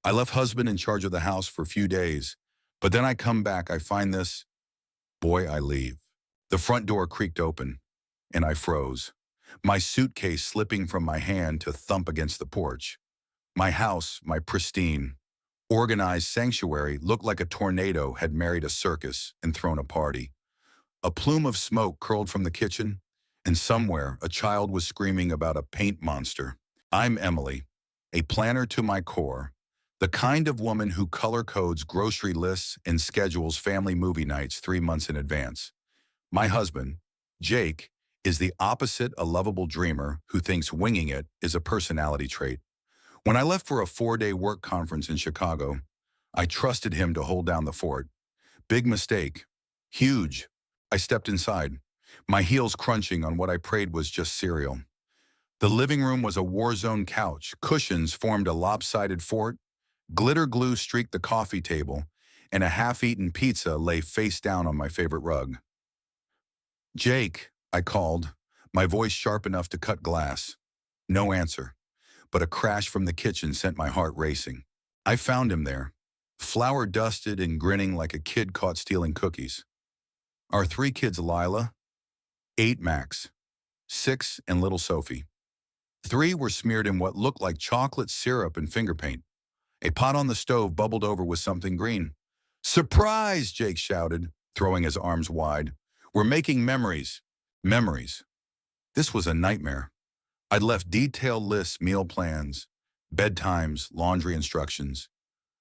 I left husband in charge of the house for a few days, but then I come back, I find this. Boy, I leave. The front door creaked open, and I froze, my suitcase slipping from my hand to thump against the porch. My house, my pristine, organized sanctuary, looked like a tornado had married a circus and thrown a party. A plume of smoke curled from the kitchen, and somewhere a child was screaming about a paint monster. I'm Emily, a planner to my core, the kind of woman who color codes grocery lists and schedules family movie nights 3 months in advance. My husband, Jake, is the opposite, a lovable dreamer who thinks winging it is a personality trait. When I left for a 4-day work conference in Chicago, I trusted him to hold down the fort. Big mistake. Huge. I stepped inside, my heels crunching on what I prayed was just cereal. The living room was a war-zone couch. Cushions formed a lopsided fort. Glitter glue streaked the coffee table, and a half-eaten pizza lay face down on my favorite rug. Jake, I called, my voice sharp enough to cut glass. No answer, but a crash from the kitchen sent my heart racing. I found him there, flour-dusted and grinning like a kid caught stealing cookies. Our 3 kids, Lila, 8 Max, 6 and little Sophie. 3 were smeared in what looked like chocolate syrup and finger paint. A pot on the stove bubbled over with something green. "Surprise!" Jake shouted, throwing his arms wide. "We're making memories." Memories. This was a nightmare. I'd left detailed lists, meal plans, bedtimes, laundry instructions.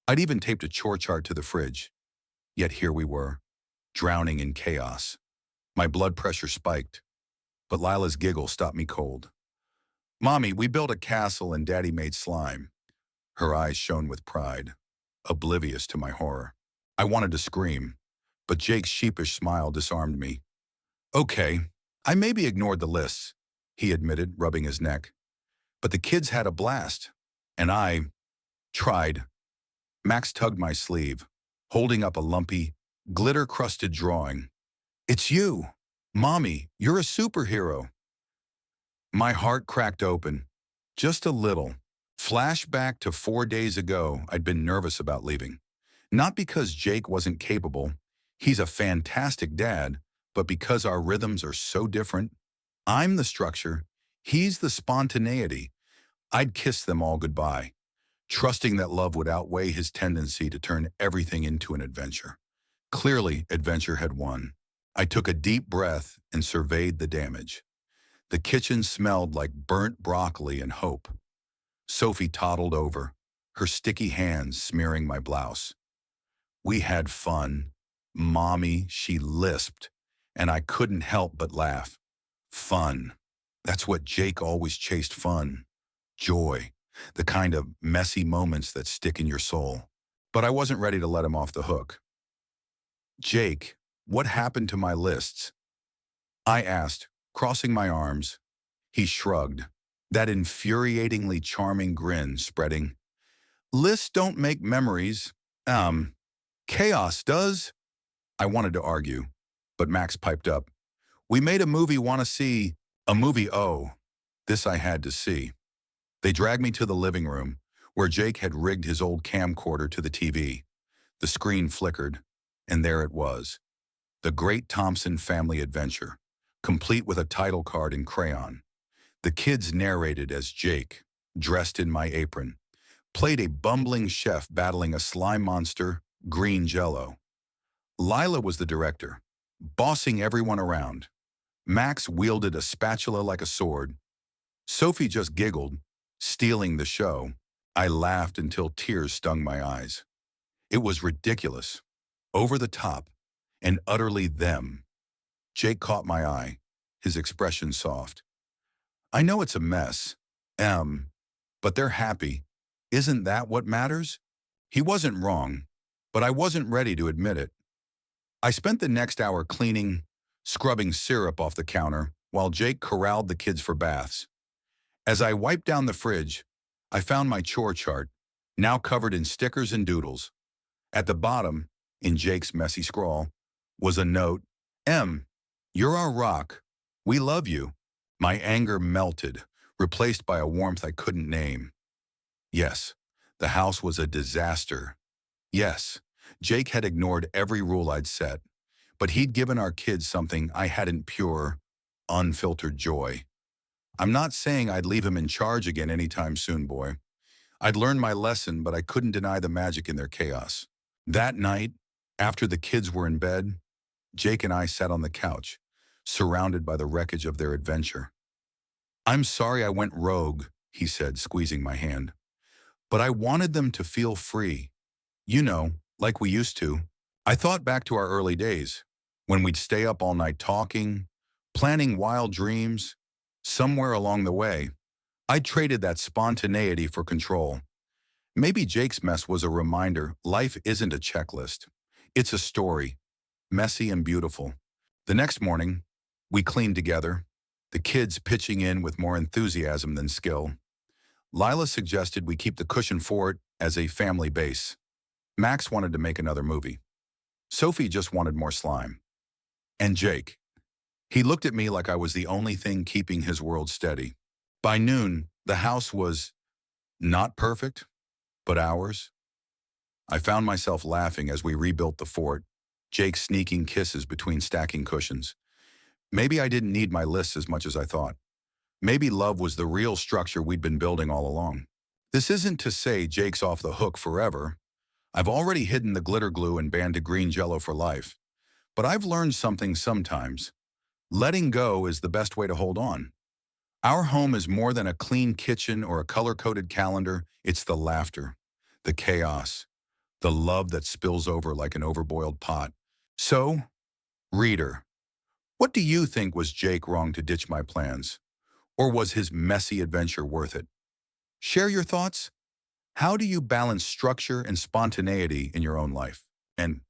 I'd even taped a chore chart to the fridge. Yet here we were, drowning in chaos. My blood pressure spiked, but Lila's giggle stopped me cold. "Mommy, we built a castle and Daddy made slime." Her eyes shone with pride, oblivious to my horror. I wanted to scream, but Jake's sheepish smile disarmed me. "Okay, I maybe ignored the lists," he admitted, rubbing his neck. "But the kids had a blast, and I tried." Max tugged my sleeve, holding up a lumpy, glitter-crusted drawing. "It's you! Mommy, you're a superhero!" My heart cracked open, just a little. Flashback to 4 days ago, I'd been nervous about leaving. Not because Jake wasn't capable, he's a fantastic dad, but because our rhythms are so different. I'm the structure, he's the spontaneity. I'd kiss them all goodbye, trusting that love would outweigh his tendency to turn everything into an adventure. Clearly, adventure had won. I took a deep breath and surveyed the damage. The kitchen smelled like burnt broccoli and hope. Sophie toddled over, her sticky hands smearing my blouse. "We had fun, Mommy," she lisped, and I couldn't help but laugh. Fun. That's what Jake always chased: fun, joy, the kind of messy moments that stick in your soul. But I wasn't ready to let him off the hook. "Jake, what happened to my lists?" I asked, crossing my arms. He shrugged, that infuriatingly charming grin spreading. "Lists don't make memories. Chaos does." I wanted to argue, but Max piped up. "We made a movie, want to see?" "A movie, oh." This I had to see. They dragged me to the living room, where Jake had rigged his old camcorder to the TV. The screen flickered, and there it was. The Great Thompson Family Adventure, complete with a title card in crayon. The kids narrated as Jake, dressed in my apron, played a bumbling chef battling a slime monster, green jello. Lila was the director, bossing everyone around. Max wielded a spatula like a sword. Sophie just giggled, stealing the show. I laughed until tears stung my eyes. It was ridiculous, over the top, and utterly them. Jake caught my eye, his expression soft. "I know it's a mess, but they're happy. Isn't that what matters?" He wasn't wrong, but I wasn't ready to admit it. I spent the next hour cleaning, scrubbing syrup off the counter, while Jake corralled the kids for baths. As I wiped down the fridge, I found my chore chart, now covered in stickers and doodles. At the bottom, in Jake's messy scrawl, was a note: "You're our rock. We love you." My anger melted, replaced by a warmth I couldn't name. Yes, The house was a disaster. Yes, Jake had ignored every rule I'd set, but he'd given our kids something I hadn't: pure, unfiltered joy. I'm not saying I'd leave him in charge again anytime soon, boy. I'd learned my lesson, but I couldn't deny the magic in their chaos. That night, after the kids were in bed, Jake and I sat on the couch, surrounded by the wreckage of their adventure. "I'm sorry I went rogue," he said, squeezing my hand. "But I wanted them to feel free. You know, like we used to." I thought back to our early days, when we'd stay up all night talking, planning wild dreams. Somewhere along the way, I traded that spontaneity for control. Maybe Jake's mess was a reminder life isn't a checklist. It's a story, messy and beautiful. The next morning, we cleaned together, the kids pitching in with more enthusiasm than skill. Lila suggested we keep the cushion fort as a family base. Max wanted to make another movie. Sophie just wanted more slime. And Jake. He looked at me like I was the only thing keeping his world steady. By noon, the house was not perfect, but ours. I found myself laughing as we rebuilt the fort, Jake sneaking kisses between stacking cushions. Maybe I didn't need my lists as much as I thought. Maybe love was the real structure we'd been building all along. This isn't to say Jake's off the hook forever. I've already hidden the glitter glue and banned green jello for life. But I've learned something sometimes. Letting go is the best way to hold on. Our home is more than a clean kitchen or a color-coded calendar. It's the laughter, the chaos, the love that spills over like an overboiled pot. So, reader, what do you think? Was Jake wrong to ditch my plans? Or was his messy adventure worth it? Share your thoughts. How do you balance structure and spontaneity in your own life? And